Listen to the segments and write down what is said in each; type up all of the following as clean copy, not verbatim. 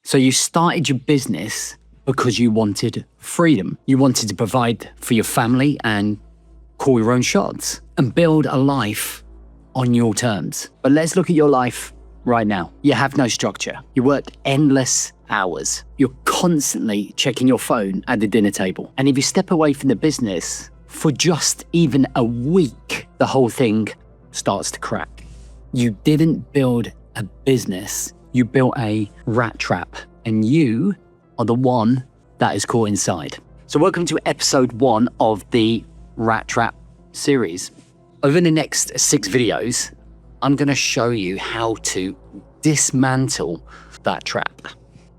So you started your business because you wanted freedom. You wanted to provide for your family and call your own shots and build a life on your terms. But let's look at your life right now. You have no structure. You work endless hours. You're constantly checking your phone at the dinner table. And if you step away from the business for just even a week, the whole thing starts to crack. You didn't build a business. You built a rat trap, and you are the one that is caught inside. So welcome to episode 1 of the Rat Trap series. Over the next 6 videos, I'm going to show you how to dismantle that trap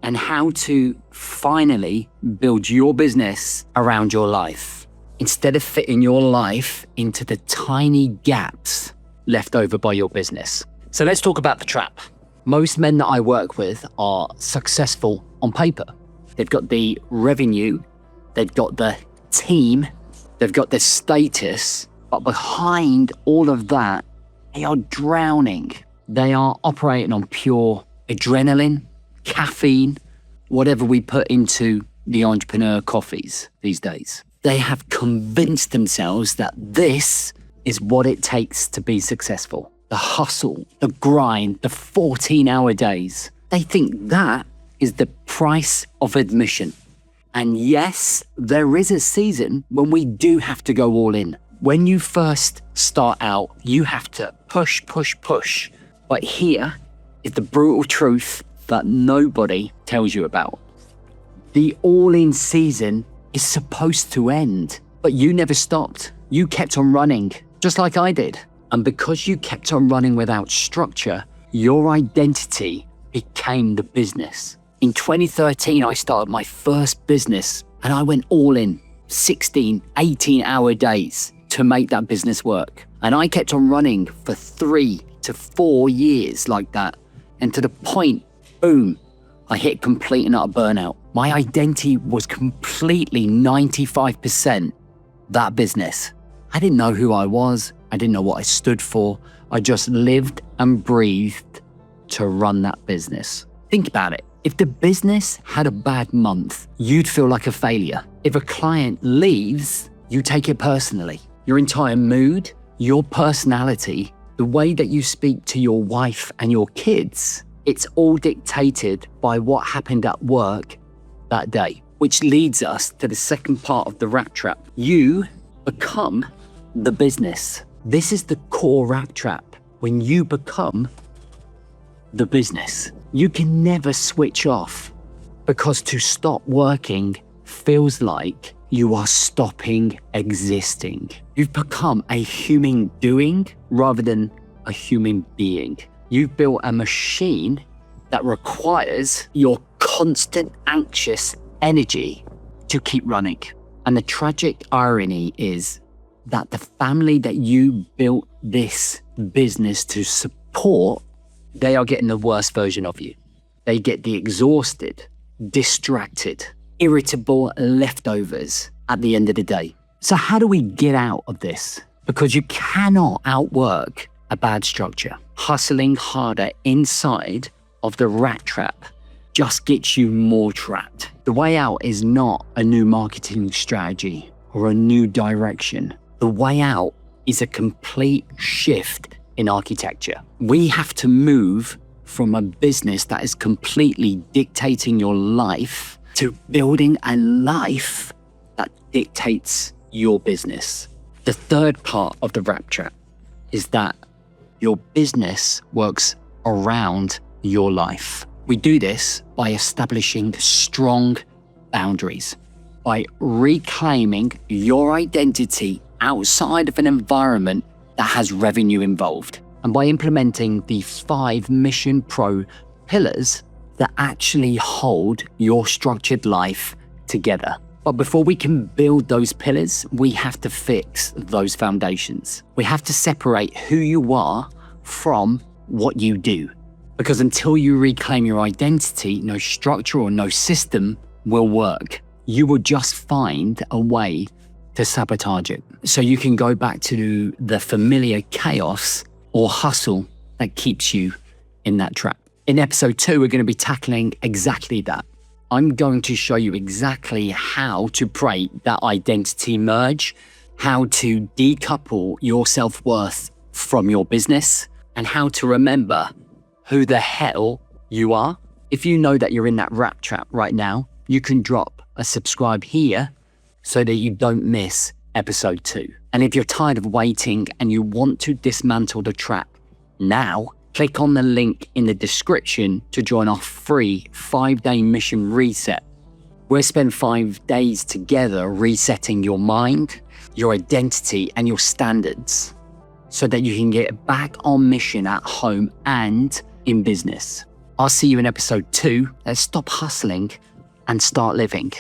and how to finally build your business around your life instead of fitting your life into the tiny gaps left over by your business. So let's talk about the trap. Most men that I work with are successful on paper. They've got the revenue, they've got the team, they've got the status, but behind all of that, they are drowning. They are operating on pure adrenaline, caffeine, whatever we put into the entrepreneur coffees these days. They have convinced themselves that this is what it takes to be successful. The hustle, the grind, the 14-hour days. They think that is the price of admission. And yes, there is a season when we do have to go all in. When you first start out, you have to push. But here is the brutal truth that nobody tells you about. The all-in season is supposed to end, but you never stopped. You kept on running, just like I did. And because you kept on running without structure, your identity became the business. In 2013, I started my first business and I went all in, 16, 18-hour days to make that business work. And I kept on running for 3 to 4 years like that. And to the point, boom, I hit complete and utter burnout. My identity was completely 95% that business. I didn't know who I was. I didn't know what I stood for. I just lived and breathed to run that business. Think about it. If the business had a bad month, you'd feel like a failure. If a client leaves, you take it personally. Your entire mood, your personality, the way that you speak to your wife and your kids, it's all dictated by what happened at work that day, which leads us to the second part of the rat trap. You become the business. This is the core rat trap. When you become the business, you can never switch off because to stop working feels like you are stopping existing. You've become a human doing rather than a human being. You've built a machine that requires your constant anxious energy to keep running. And the tragic irony is that the family that you built this business to support, they are getting the worst version of you. They get the exhausted, distracted, irritable leftovers at the end of the day. So how do we get out of this? Because you cannot outwork a bad structure. Hustling harder inside of the rat trap just gets you more trapped. The way out is not a new marketing strategy or a new direction. The way out is a complete shift in architecture. We have to move from a business that is completely dictating your life to building a life that dictates your business. The third part of the rat trap is that your business works around your life. We do this by establishing strong boundaries, by reclaiming your identity outside of an environment that has revenue involved, and by implementing the 5 Mission Pro pillars that actually hold your structured life together. But before we can build those pillars, we have to fix those foundations. We have to separate who you are from what you do. Because until you reclaim your identity, no structure or no system will work. You will just find a way to sabotage it. So you can go back to the familiar chaos or hustle that keeps you in that trap. In episode 2, we're going to be tackling exactly that. I'm going to show you exactly how to break that identity merge, how to decouple your self-worth from your business, and how to remember who the hell you are. If you know that you're in that rat trap right now, you can drop a subscribe here so that you don't miss episode 2. And if you're tired of waiting and you want to dismantle the trap now, click on the link in the description to join our free 5-day mission reset. We'll spend 5 days together resetting your mind, your identity, and your standards so that you can get back on mission at home and in business. I'll see you in episode 2. Let's stop hustling and start living.